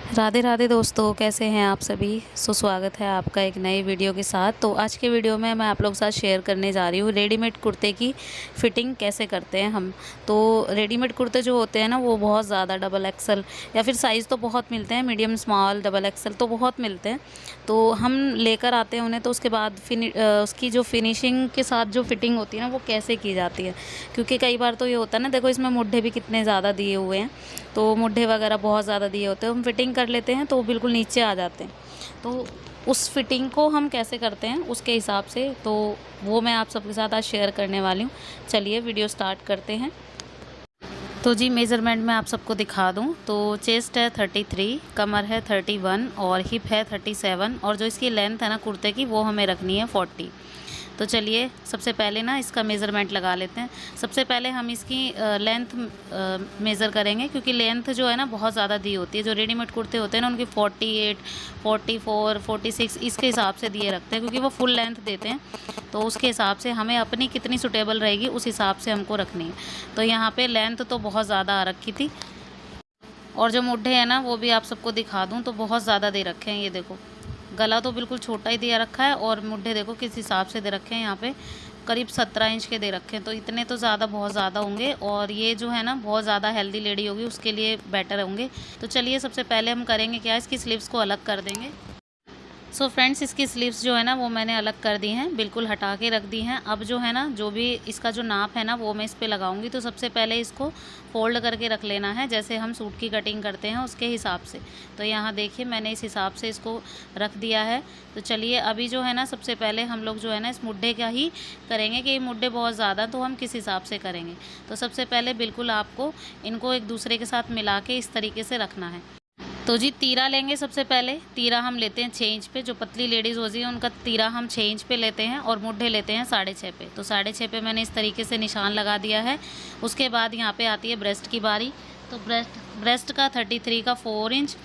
राधे राधे दोस्तों, कैसे हैं आप सभी। सुस्वागत है आपका एक नई वीडियो के साथ। तो आज के वीडियो में मैं आप लोगों के साथ शेयर करने जा रही हूँ रेडीमेड कुर्ते की फ़िटिंग कैसे करते हैं हम। तो रेडीमेड कुर्ते जो होते हैं ना, वो बहुत ज़्यादा डबल एक्सल या फिर साइज़ तो बहुत मिलते हैं, मीडियम स्मॉल डबल एक्सल तो बहुत मिलते हैं। तो हम लेकर आते हैं उन्हें, तो उसके बाद उसकी जो फिनिशिंग के साथ जो फ़िटिंग होती है ना, वो कैसे की जाती है। क्योंकि कई बार तो ये होता है ना, देखो इसमें मुड्ढे भी कितने ज़्यादा दिए हुए हैं, तो मुड्ढे वगैरह बहुत ज़्यादा दिए होते हैं, हम फिटिंग कर लेते हैं तो वो बिल्कुल नीचे आ जाते हैं। तो उस फिटिंग को हम कैसे करते हैं उसके हिसाब से, तो वो मैं आप सबके साथ आज शेयर करने वाली हूँ। चलिए वीडियो स्टार्ट करते हैं। तो जी मेज़रमेंट मैं आप सबको दिखा दूँ तो चेस्ट है 33, कमर है 31 और हिप है 37 और जो इसकी लेंथ है ना कुर्ते की, वो हमें रखनी है 40। तो चलिए सबसे पहले ना इसका मेज़रमेंट लगा लेते हैं। सबसे पहले हम इसकी लेंथ मेज़र करेंगे, क्योंकि लेंथ जो है ना बहुत ज़्यादा दी होती है। जो रेडीमेड कुर्ते होते हैं ना, उनकी 48, 44, 46 इसके हिसाब से दिए रखते हैं, क्योंकि वो फुल लेंथ देते हैं। तो उसके हिसाब से हमें अपनी कितनी सूटेबल रहेगी उस हिसाब से हमको रखनी है। तो यहाँ पे लेंथ तो बहुत ज़्यादा आ रखी थी, और जो मुड्ढे हैं ना वो भी आप सबको दिखा दूँ तो बहुत ज़्यादा दे रखे हैं। ये देखो, गला तो बिल्कुल छोटा ही दिया रखा है, और मुड्ढे देखो किस हिसाब से दे रखे हैं। यहाँ पे करीब 17 इंच के दे रखे हैं, तो इतने तो ज़्यादा बहुत ज़्यादा होंगे, और ये जो है ना बहुत ज़्यादा हेल्दी लेडी होगी उसके लिए बेटर होंगे। तो चलिए सबसे पहले हम करेंगे क्या, इसकी स्लीव्स को अलग कर देंगे। सो फ्रेंड्स, इसकी स्लीव्स जो है ना वो मैंने अलग कर दी हैं, बिल्कुल हटा के रख दी हैं। अब जो है ना, जो भी इसका जो नाप है ना वो मैं इस पे लगाऊंगी। तो सबसे पहले इसको फोल्ड करके रख लेना है, जैसे हम सूट की कटिंग करते हैं उसके हिसाब से। तो यहाँ देखिए मैंने इस हिसाब से इसको रख दिया है। तो चलिए अभी जो है ना, सबसे पहले हम लोग जो है ना इस मुड्ढे का ही करेंगे कि ये मुड्ढे बहुत ज़्यादा, तो हम किस हिसाब से करेंगे। तो सबसे पहले बिल्कुल आपको इनको एक दूसरे के साथ मिला के इस तरीके से रखना है। तो जी तीरा लेंगे। सबसे पहले तीरा हम लेते हैं 6 इंच पे। जो पतली लेडीज़ होती है उनका तीरा हम 6 इंच पे लेते हैं, और मुड्ढे लेते हैं 6.5 पे। तो 6.5 पे मैंने इस तरीके से निशान लगा दिया है। उसके बाद यहाँ पे आती है ब्रेस्ट की बारी। तो ब्रेस्ट का 33 का 4 इंच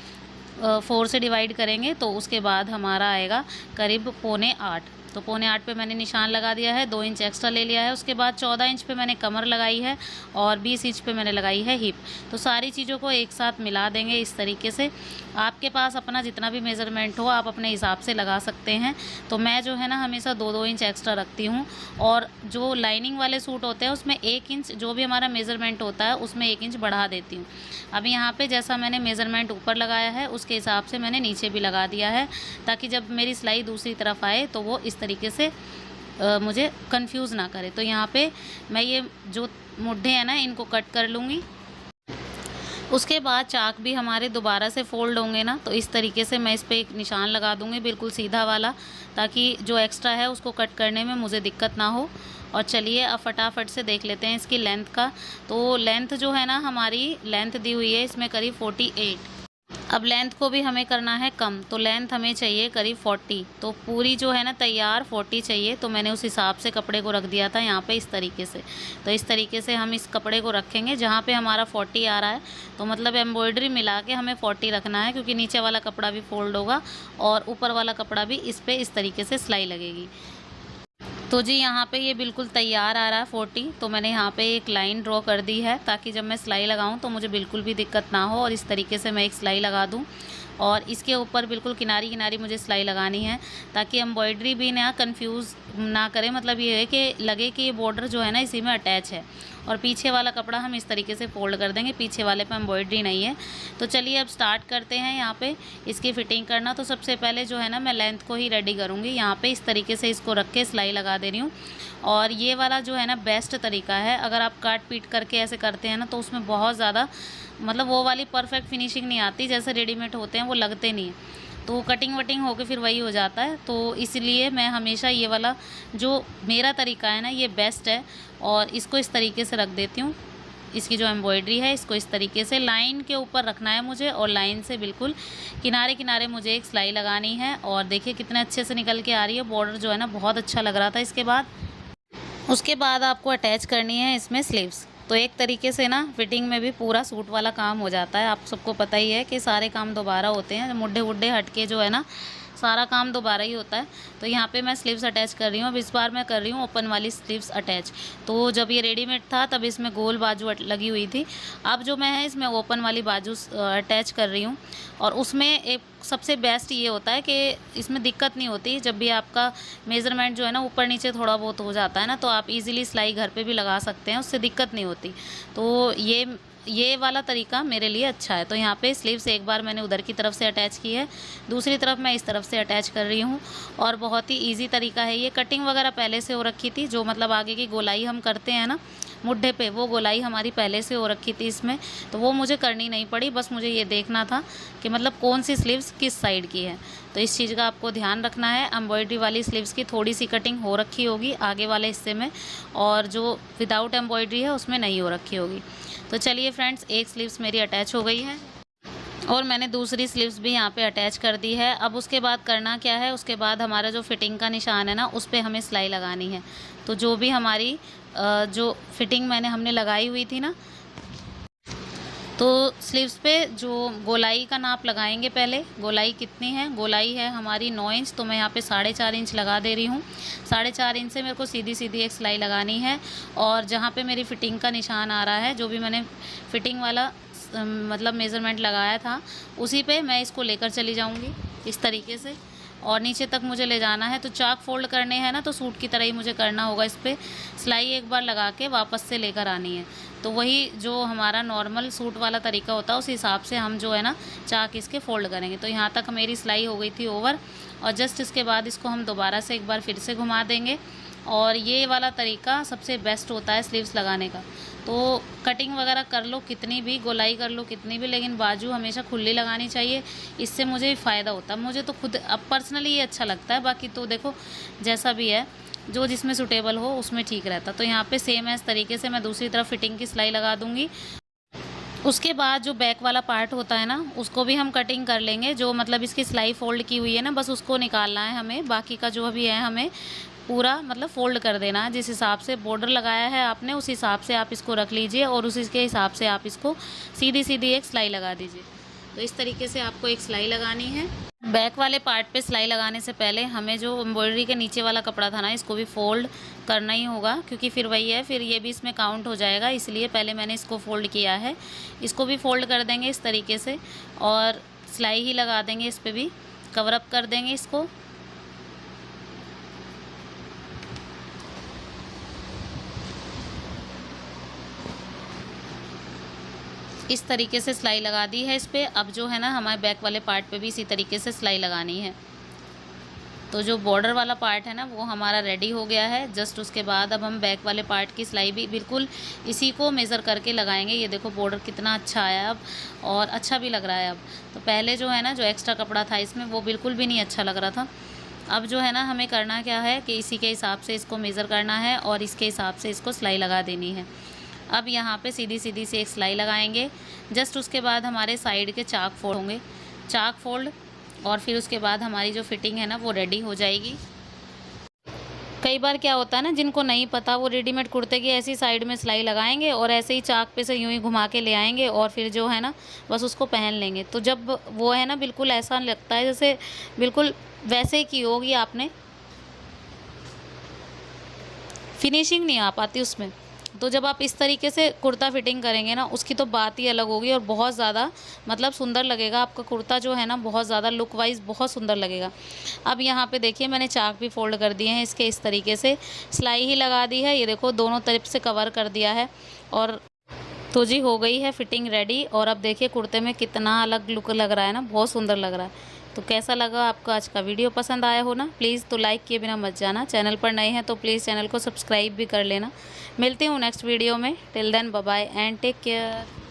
4 से डिवाइड करेंगे, तो उसके बाद हमारा आएगा करीब 7.25। तो 7.25 पे मैंने निशान लगा दिया है, 2 इंच एक्स्ट्रा ले लिया है। उसके बाद 14 इंच पे मैंने कमर लगाई है, और 20 इंच पे मैंने लगाई है हिप। तो सारी चीज़ों को एक साथ मिला देंगे इस तरीके से। आपके पास अपना जितना भी मेज़रमेंट हो आप अपने हिसाब से लगा सकते हैं। तो मैं जो है ना हमेशा 2-2 इंच एक्स्ट्रा रखती हूँ, और जो लाइनिंग वाले सूट होते हैं उसमें 1 इंच, जो भी हमारा मेज़रमेंट होता है उसमें 1 इंच बढ़ा देती हूँ। अब यहाँ पे जैसा मैंने मेज़रमेंट ऊपर लगाया है उसके हिसाब से मैंने नीचे भी लगा दिया है, ताकि जब मेरी सिलाई दूसरी तरफ आए तो वो इस तरीके से मुझे कंफ्यूज ना करे। तो यहाँ पे मैं ये जो मुड्ढे हैं ना इनको कट कर लूँगी। उसके बाद चाक भी हमारे दोबारा से फोल्ड होंगे ना, तो इस तरीके से मैं इस पर एक निशान लगा दूँगी बिल्कुल सीधा वाला, ताकि जो एक्स्ट्रा है उसको कट करने में मुझे दिक्कत ना हो। और चलिए अब फटाफट से देख लेते हैं इसकी लेंथ का। तो लेंथ जो है ना, हमारी लेंथ दी हुई है इसमें करीब 48। अब लेंथ को भी हमें करना है कम, तो लेंथ हमें चाहिए करीब 40। तो पूरी जो है ना तैयार 40 चाहिए, तो मैंने उस हिसाब से कपड़े को रख दिया था यहाँ पे इस तरीके से। तो इस तरीके से हम इस कपड़े को रखेंगे जहाँ पे हमारा 40 आ रहा है। तो मतलब एम्ब्रॉयडरी मिला के हमें 40 रखना है, क्योंकि नीचे वाला कपड़ा भी फोल्ड होगा और ऊपर वाला कपड़ा भी इस पर इस तरीके से सिलाई लगेगी। तो जी यहाँ पे ये बिल्कुल तैयार आ रहा है 40। तो मैंने यहाँ पे एक लाइन ड्रॉ कर दी है, ताकि जब मैं सिलाई लगाऊँ तो मुझे बिल्कुल भी दिक्कत ना हो, और इस तरीके से मैं एक सिलाई लगा दूँ। और इसके ऊपर बिल्कुल किनारी किनारी मुझे सिलाई लगानी है, ताकि एम्ब्रॉयडरी भी ना कंफ्यूज ना करे। मतलब ये है कि लगे कि ये बॉर्डर जो है ना इसी में अटैच है। और पीछे वाला कपड़ा हम इस तरीके से फोल्ड कर देंगे, पीछे वाले पे एम्ब्रॉयडरी नहीं है। तो चलिए अब स्टार्ट करते हैं यहाँ पे इसकी फ़िटिंग करना। तो सबसे पहले जो है ना मैं लेंथ को ही रेडी करूँगी। यहाँ पे इस तरीके से इसको रख के सिलाई लगा दे रही हूँ। और ये वाला जो है ना बेस्ट तरीका है। अगर आप काट पीट करके ऐसे करते हैं ना, तो उसमें बहुत ज़्यादा मतलब वो वाली परफेक्ट फिनिशिंग नहीं आती, जैसे रेडीमेड होते हैं वो लगते नहीं हैं। तो कटिंग वटिंग होके फिर वही हो जाता है। तो इसलिए मैं हमेशा ये वाला जो मेरा तरीका है ना ये बेस्ट है, और इसको इस तरीके से रख देती हूँ। इसकी जो एम्ब्रॉयडरी है इसको इस तरीके से लाइन के ऊपर रखना है मुझे, और लाइन से बिल्कुल किनारे किनारे मुझे एक सिलाई लगानी है। और देखिए कितने अच्छे से निकल के आ रही है। बॉर्डर जो है ना बहुत अच्छा लग रहा था। उसके बाद आपको अटैच करनी है इसमें स्लीव्स। तो एक तरीके से ना फिटिंग में भी पूरा सूट वाला काम हो जाता है। आप सबको पता ही है कि सारे काम दोबारा होते हैं, मुड्ढे वुड्ढे हट के जो है ना सारा काम दोबारा ही होता है। तो यहाँ पे मैं स्लीव्स अटैच कर रही हूँ। अब इस बार मैं कर रही हूँ ओपन वाली स्लीव्स अटैच। तो जब ये रेडीमेड था तब इसमें गोल बाजू लगी हुई थी। अब जो मैं है इसमें ओपन वाली बाजू अटैच कर रही हूँ। और उसमें एक सबसे बेस्ट ये होता है कि इसमें दिक्कत नहीं होती। जब भी आपका मेज़रमेंट जो है ना ऊपर नीचे थोड़ा बहुत हो जाता है ना, तो आप इजीली सिलाई घर पे भी लगा सकते हैं, उससे दिक्कत नहीं होती। तो ये वाला तरीका मेरे लिए अच्छा है। तो यहाँ पे स्लीव्स एक बार मैंने उधर की तरफ से अटैच की है, दूसरी तरफ मैं इस तरफ से अटैच कर रही हूँ। और बहुत ही ईजी तरीका है ये। कटिंग वगैरह पहले से हो रखी थी, जो मतलब आगे की गोलाई हम करते हैं ना मुड्ढे पे, वो गोलाई हमारी पहले से हो रखी थी इसमें, तो वो मुझे करनी नहीं पड़ी। बस मुझे ये देखना था कि मतलब कौन सी स्लीव्स किस साइड की है। तो इस चीज़ का आपको ध्यान रखना है। एम्ब्रॉयडरी वाली स्लीव्स की थोड़ी सी कटिंग हो रखी होगी आगे वाले हिस्से में, और जो विदाउट एम्ब्रॉयडरी है उसमें नहीं हो रखी होगी। तो चलिए फ्रेंड्स, एक स्लीव्स मेरी अटैच हो गई है और मैंने दूसरी स्लीव्स भी यहाँ पे अटैच कर दी है। अब उसके बाद करना क्या है, उसके बाद हमारा जो फिटिंग का निशान है ना, उस पर हमें सिलाई लगानी है। तो जो भी हमारी जो फिटिंग हमने लगाई हुई थी ना, तो स्लीव्स पे जो गोलाई का नाप लगाएंगे। पहले गोलाई कितनी है, गोलाई है हमारी 9 इंच, तो मैं यहाँ पे 4.5 इंच लगा दे रही हूँ। 4.5 इंच से मेरे को सीधी सीधी एक सिलाई लगानी है। और जहाँ पे मेरी फिटिंग का निशान आ रहा है, जो भी मैंने फिटिंग वाला मतलब मेज़रमेंट लगाया था, उसी पे मैं इसको लेकर चली जाऊँगी इस तरीके से, और नीचे तक मुझे ले जाना है। तो चाक फोल्ड करने हैं ना, तो सूट की तरह ही मुझे करना होगा। इस पर सिलाई एक बार लगा के वापस से लेकर आनी है। तो वही जो हमारा नॉर्मल सूट वाला तरीका होता है, उस हिसाब से हम जो है ना चाक इसके फ़ोल्ड करेंगे। तो यहाँ तक मेरी सिलाई हो गई थी ओवर, और जस्ट इसके बाद इसको हम दोबारा से एक बार फिर से घुमा देंगे। और ये वाला तरीका सबसे बेस्ट होता है स्लीव्स लगाने का। तो कटिंग वगैरह कर लो कितनी भी, गोलाई कर लो कितनी भी, लेकिन बाजू हमेशा खुली लगानी चाहिए। इससे मुझे फ़ायदा होता है, मुझे तो खुद अब पर्सनली ये अच्छा लगता है। बाकी तो देखो जैसा भी है, जो जिसमें सूटेबल हो उसमें ठीक रहता। तो यहाँ पे सेम है इस तरीके से मैं दूसरी तरफ फिटिंग की सिलाई लगा दूँगी। उसके बाद जो बैक वाला पार्ट होता है ना, उसको भी हम कटिंग कर लेंगे। जो मतलब इसकी सिलाई फ़ोल्ड की हुई है ना, बस उसको निकालना है हमें। बाकी का जो अभी है हमें पूरा मतलब फ़ोल्ड कर देना है। जिस हिसाब से बॉर्डर लगाया है आपने, उस हिसाब से आप इसको रख लीजिए, और उसी के हिसाब से आप इसको सीधी सीधी एक सिलाई लगा दीजिए। तो इस तरीके से आपको एक सिलाई लगानी है। बैक वाले पार्ट पे सिलाई लगाने से पहले हमें जो एम्ब्रॉयडरी के नीचे वाला कपड़ा था ना, इसको भी फ़ोल्ड करना ही होगा, क्योंकि फिर वही है, फिर ये भी इसमें काउंट हो जाएगा। इसलिए पहले मैंने इसको फ़ोल्ड किया है। इसको भी फ़ोल्ड कर देंगे इस तरीके से, और सिलाई ही लगा देंगे। इस पर भी कवर अप कर देंगे इसको। इस तरीके से सिलाई लगा दी है इस पर। अब जो है ना हमारे बैक वाले पार्ट पे भी इसी तरीके से सिलाई लगानी है। तो जो बॉर्डर वाला पार्ट है ना, वो हमारा रेडी हो गया है। जस्ट उसके बाद अब हम बैक वाले पार्ट की सिलाई भी बिल्कुल इसी को मेज़र करके लगाएंगे। ये देखो बॉर्डर कितना अच्छा आया अब, और अच्छा भी लग रहा है अब। तो पहले जो है ना, जो एक्स्ट्रा कपड़ा था इसमें, वो बिल्कुल भी नहीं अच्छा लग रहा था। अब जो है ना हमें करना क्या है कि इसी के हिसाब से इसको मेज़र करना है, और इसके हिसाब से इसको सिलाई लगा देनी है। अब यहाँ पे सीधी सीधी से एक सिलाई लगाएंगे। जस्ट उसके बाद हमारे साइड के चाक फोल्ड होंगे, चाक फोल्ड, और फिर उसके बाद हमारी जो फिटिंग है ना, वो रेडी हो जाएगी। कई बार क्या होता है ना, जिनको नहीं पता, वो रेडीमेड कुर्ते की ऐसी साइड में सिलाई लगाएंगे और ऐसे ही चाक पे से यूँ ही घुमा के ले आएंगे, और फिर जो है ना बस उसको पहन लेंगे। तो जब वो है ना, बिल्कुल ऐसा लगता है जैसे बिल्कुल वैसे ही की होगी आपने, फिनिशिंग नहीं आ पाती उसमें। तो जब आप इस तरीके से कुर्ता फिटिंग करेंगे ना, उसकी तो बात ही अलग होगी, और बहुत ज़्यादा मतलब सुंदर लगेगा आपका कुर्ता जो है ना, बहुत ज़्यादा लुक वाइज बहुत सुंदर लगेगा। अब यहाँ पे देखिए मैंने चाक भी फोल्ड कर दिए हैं इसके, इस तरीके से सिलाई ही लगा दी है। ये देखो दोनों तरफ से कवर कर दिया है, और तो जी हो गई है फिटिंग रेडी। और अब देखिए कुर्ते में कितना अलग लुक लग रहा है ना, बहुत सुंदर लग रहा है। तो कैसा लगा आपको आज का वीडियो, पसंद आया हो ना, प्लीज़ तो लाइक किए बिना मत जाना। चैनल पर नए हैं तो प्लीज़ चैनल को सब्सक्राइब भी कर लेना। मिलती हूँ नेक्स्ट वीडियो में। Till then bye bye and take care.